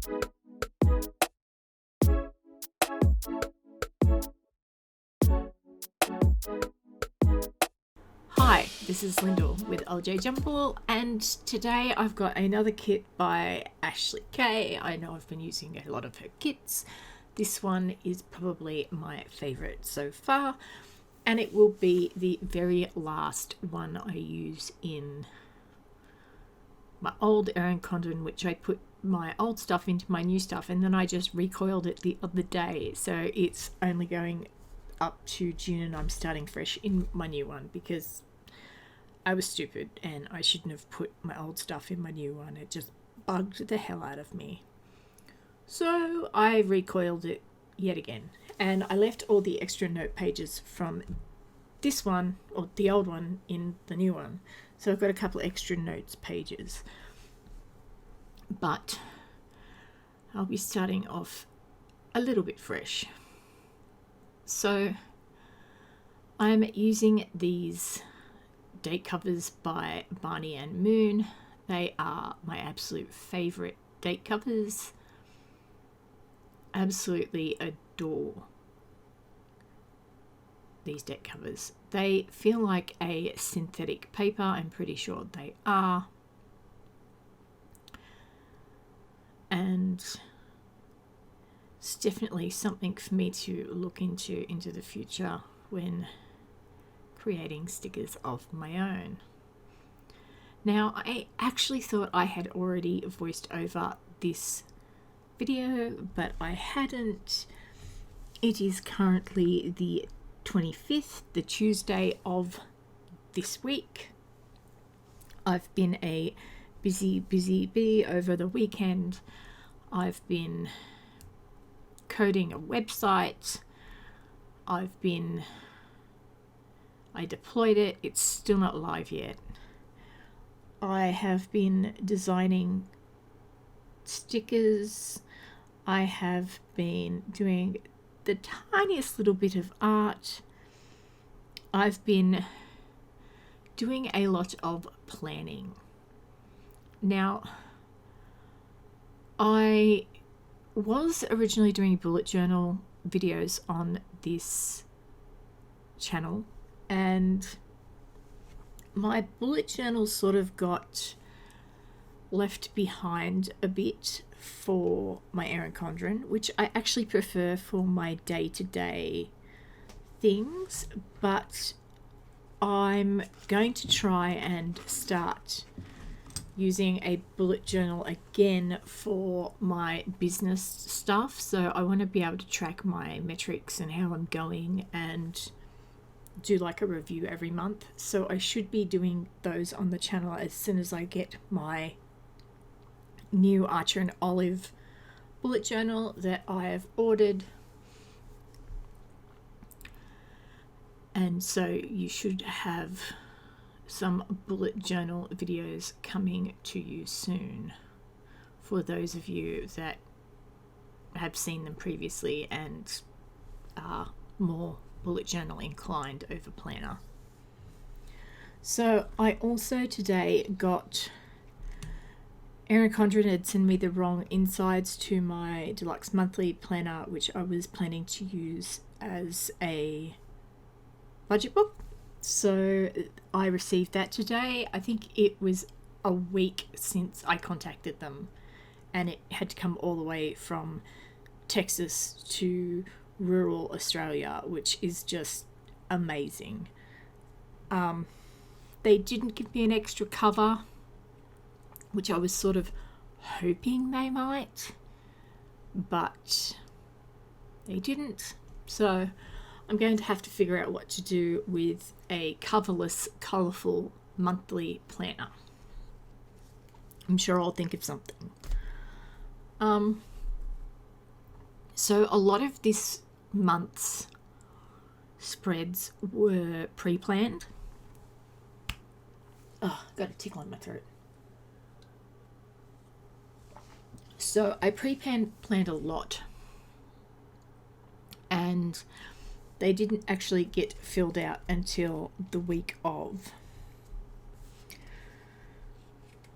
Hi, this is Lyndall with LJJumble, and today I've got another kit by Ashley Kay. I know I've been using a lot of her kits. This one is probably my favourite so far, and it will be the very last one I use in my old Erin Condren, which I put my old stuff into my new stuff, and then I just recoiled it the other day, so it's only going up to June and I'm starting fresh in my new one because I was stupid and I shouldn't have put my old stuff in my new one. It just bugged the hell out of me. So I recoiled it yet again, and I left all the extra note pages from this one, or the old one, in the new one. So I've got a couple of extra notes pages, but I'll be starting off a little bit fresh. So I'm using these date covers by Barney and Moon. They are my absolute favorite date covers. Absolutely adore these date covers. They feel like a synthetic paper. I'm pretty sure they are. And it's definitely something for me to look into the future when creating stickers of my own. Now, I actually thought I had already voiced over this video, but I hadn't. It is currently the 25th, the Tuesday of this week. I've been a busy bee over the weekend. I've been coding a website. I deployed it. It's still not live yet. I have been designing stickers. I have been doing the tiniest little bit of art. I've been doing a lot of planning. Now, I was originally doing bullet journal videos on this channel, and my bullet journal sort of got left behind a bit for my Erin Condren, which I actually prefer for my day-to-day things, but I'm going to try and start using a bullet journal again for my business stuff. So I want to be able to track my metrics and how I'm going and do like a review every month. So I should be doing those on the channel as soon as I get my new Archer and Olive bullet journal that I have ordered. And so you should have some bullet journal videos coming to you soon for those of you that have seen them previously and are more bullet journal inclined over planner. So I also today got Erin Condren had sent me the wrong insides to my deluxe monthly planner, which I was planning to use as a budget book. So I received that today. I think it was a week since I contacted them, and it had to come all the way from Texas to rural Australia, which is just amazing. They didn't give me an extra cover, which I was sort of hoping they might, but they didn't. So I'm going to have to figure out what to do with a coverless, colourful monthly planner. I'm sure I'll think of something. So a lot of this month's spreads were pre-planned. Oh, got a tickle in my throat. So I pre-planned a lot, and they didn't actually get filled out until the week of.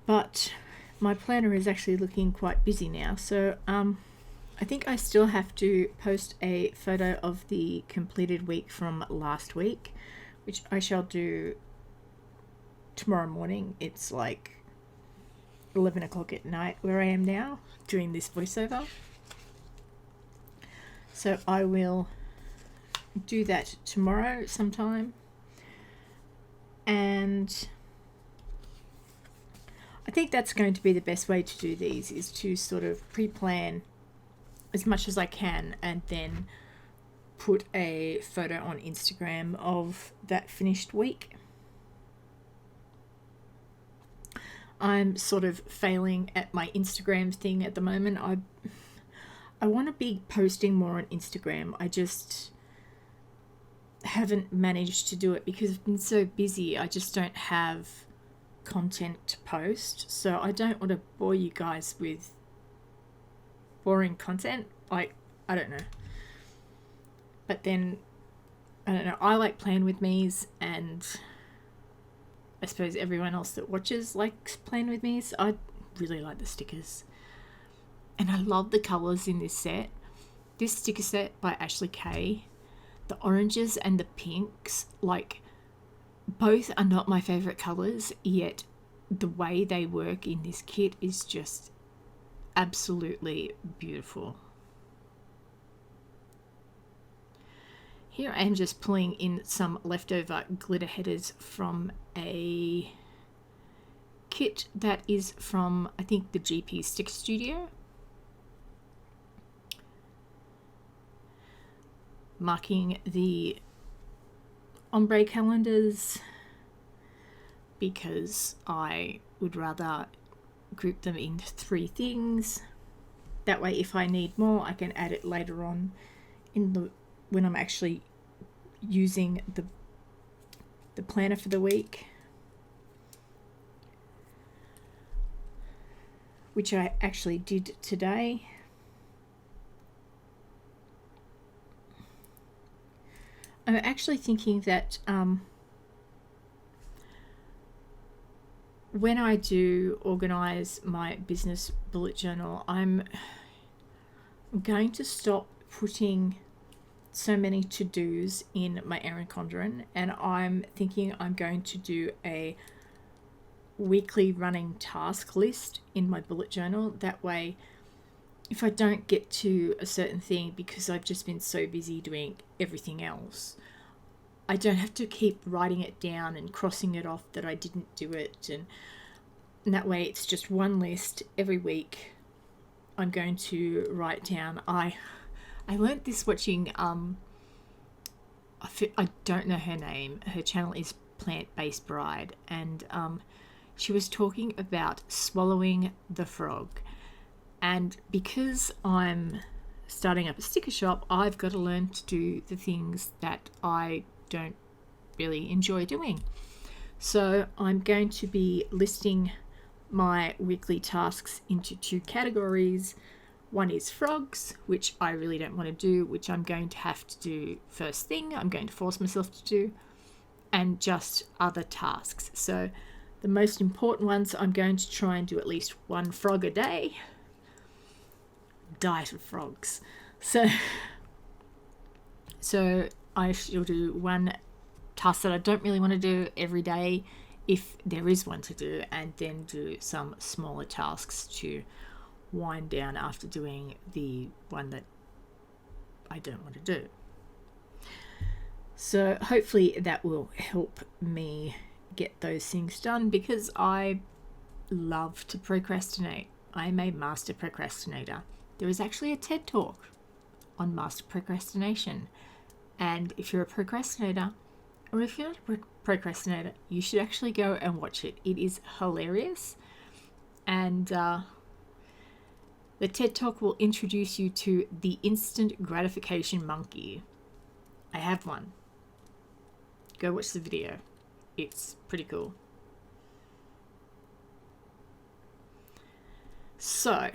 But my planner is actually looking quite busy now. So I think I still have to post a photo of the completed week from last week, which I shall do tomorrow morning. It's like 11 o'clock at night where I am now doing this voiceover. So I will do that tomorrow sometime. And I think that's going to be the best way to do these, is to sort of pre-plan as much as I can and then put a photo on Instagram of that finished week. I'm sort of failing at my Instagram thing at the moment. I want to be posting more on Instagram. I just haven't managed to do it because I've been so busy. I just don't have content to post. So I don't want to bore you guys with boring content. Like, I don't know. But then, I don't know. I like Plan With Me's, and I suppose everyone else that watches likes Plan With Me's. I really like the stickers. And I love the colours in this set. This sticker set by Ashley Kay, the oranges and the pinks, like, both are not my favourite colours, yet the way they work in this kit is just absolutely beautiful. Here I am just pulling in some leftover glitter headers from a kit that is from, I think, the GP Stick Studio. Marking the ombre calendars because I would rather group them in 3 things. That way, if I need more, I can add it later on when I'm actually using the planner for the week, which I actually did today. I'm actually thinking that when I do organise my business bullet journal, I'm going to stop putting so many to-dos in my Erin Condren, and I'm thinking I'm going to do a weekly running task list in my bullet journal. That way, if I don't get to a certain thing because I've just been so busy doing everything else, I don't have to keep writing it down and crossing it off that I didn't do it, and that way it's just one list every week. I'm going to write down. I learnt this watching I don't know her name. Her channel is Plant-Based Bride, and she was talking about swallowing the frog. And because I'm starting up a sticker shop, I've got to learn to do the things that I don't really enjoy doing. So I'm going to be listing my weekly tasks into 2 categories. One is frogs, which I really don't want to do, which I'm going to have to do first thing. I'm going to force myself to do, and just other tasks. So the most important ones, I'm going to try and do at least 1 frog a day. Diet of frogs. So I shall do 1 task that I don't really want to do every day, if there is one to do, and then do some smaller tasks to wind down after doing the one that I don't want to do. So hopefully that will help me get those things done, because I love to procrastinate. I'm a master procrastinator. There is actually a TED Talk on master procrastination, and if you're a procrastinator, or if you're not a procrastinator, you should actually go and watch it. It is hilarious, and the TED Talk will introduce you to the instant gratification monkey. I have one. Go watch the video. It's pretty cool. So,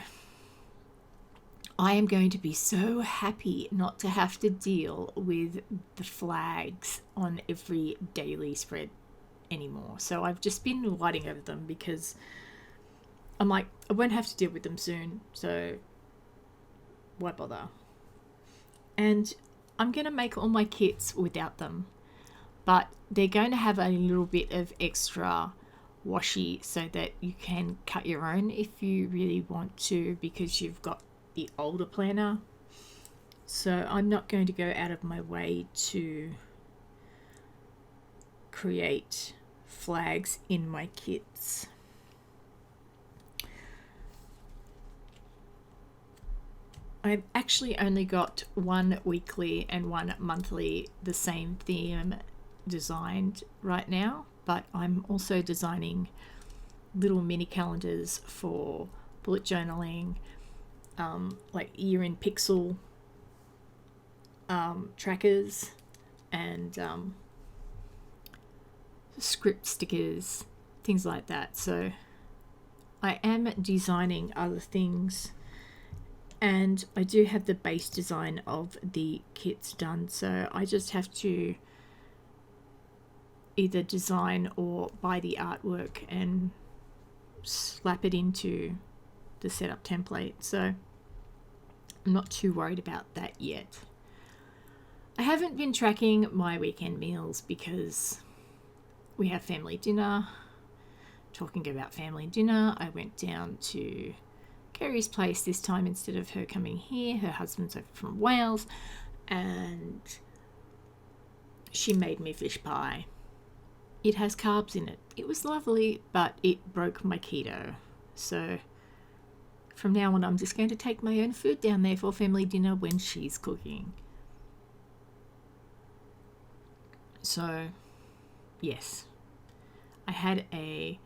I am going to be so happy not to have to deal with the flags on every daily spread anymore. So I've just been writing over them because I'm like, I won't have to deal with them soon, so why bother? And I'm going to make all my kits without them, but they're going to have a little bit of extra washi so that you can cut your own if you really want to, because you've got the older planner. So I'm not going to go out of my way to create flags in my kits. I've actually only got one weekly and one monthly, the same theme designed right now, but I'm also designing little mini calendars for bullet journaling, like year in pixel trackers, and script stickers, things like that. So I am designing other things, and I do have the base design of the kits done, so I just have to either design or buy the artwork and slap it into the setup template. So I'm not too worried about that yet. I haven't been tracking my weekend meals because we have family dinner. Talking about family dinner, I went down to Kerry's place this time instead of her coming here. Her husband's over from Wales, and she made me fish pie. It has carbs in it. It was lovely, but it broke my keto. So from now on, I'm just going to take my own food down there for family dinner when she's cooking. So, yes, I had a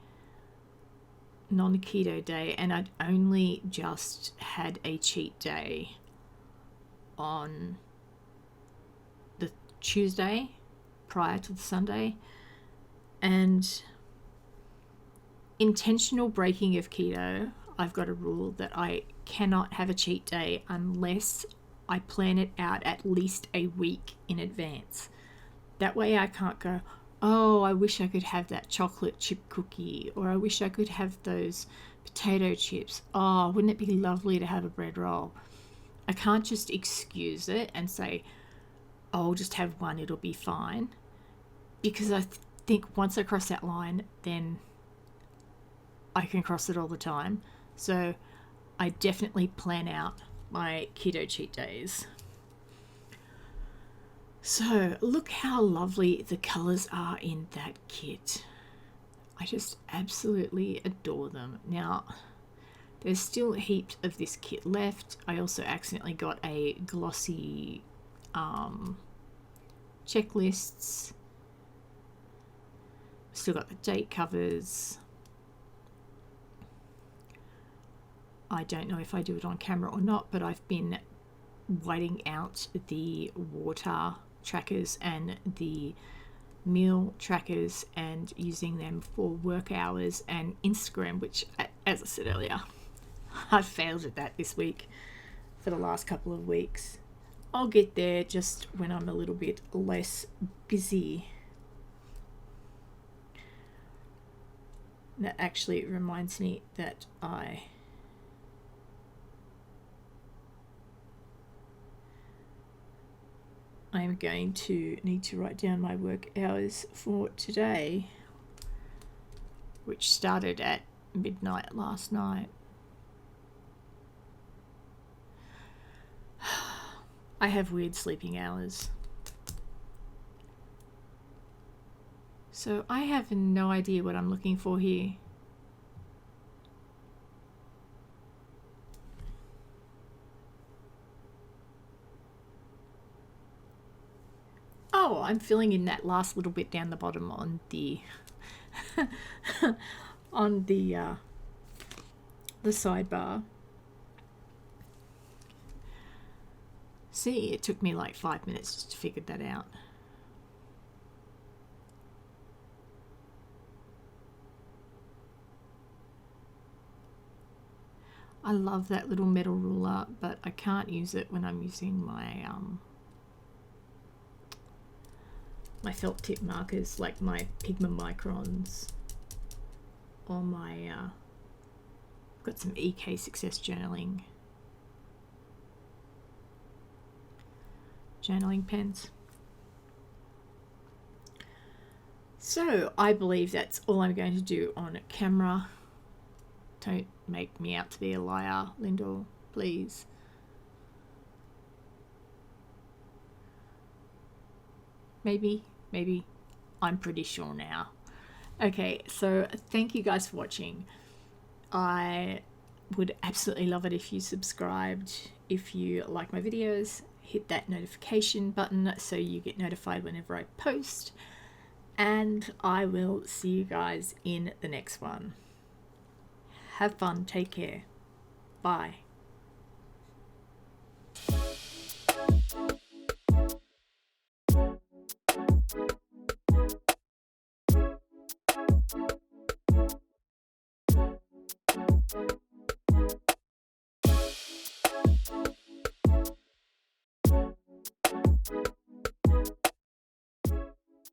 non-keto day, and I'd only just had a cheat day on the Tuesday prior to the Sunday, and intentional breaking of keto, I've got a rule that I cannot have a cheat day unless I plan it out at least a week in advance. That way I can't go, oh, I wish I could have that chocolate chip cookie, or I wish I could have those potato chips. Oh, wouldn't it be lovely to have a bread roll? I can't just excuse it and say, oh, I'll just have one, it'll be fine. Because I think once I cross that line, then I can cross it all the time. So I definitely plan out my keto cheat days. So look how lovely the colours are in that kit. I just absolutely adore them. Now, there's still heaps of this kit left. I also accidentally got a glossy checklists. Still got the date covers. I don't know if I do it on camera or not, but I've been whiting out the water trackers and the meal trackers and using them for work hours and Instagram, which, as I said earlier, I've failed at that this week for the last couple of weeks. I'll get there just when I'm a little bit less busy. That actually reminds me that I'm going to need to write down my work hours for today, which started at midnight last night. I have weird sleeping hours. So I have no idea what I'm looking for here. Oh, I'm filling in that last little bit down the bottom on the on the sidebar. See, it took me like 5 minutes just to figure that out. I love that little metal ruler, but I can't use it when I'm using my my felt tip markers, like my Pigma Microns or my Got some EK Success journaling pens. So I believe that's all I'm going to do on camera. Don't make me out to be a liar, Lyndall, please. Maybe. I'm pretty sure now. Okay, so thank you guys for watching. I would absolutely love it if you subscribed. If you like my videos, hit that notification button so you get notified whenever I post. And I will see you guys in the next one. Have fun. Take care. Bye.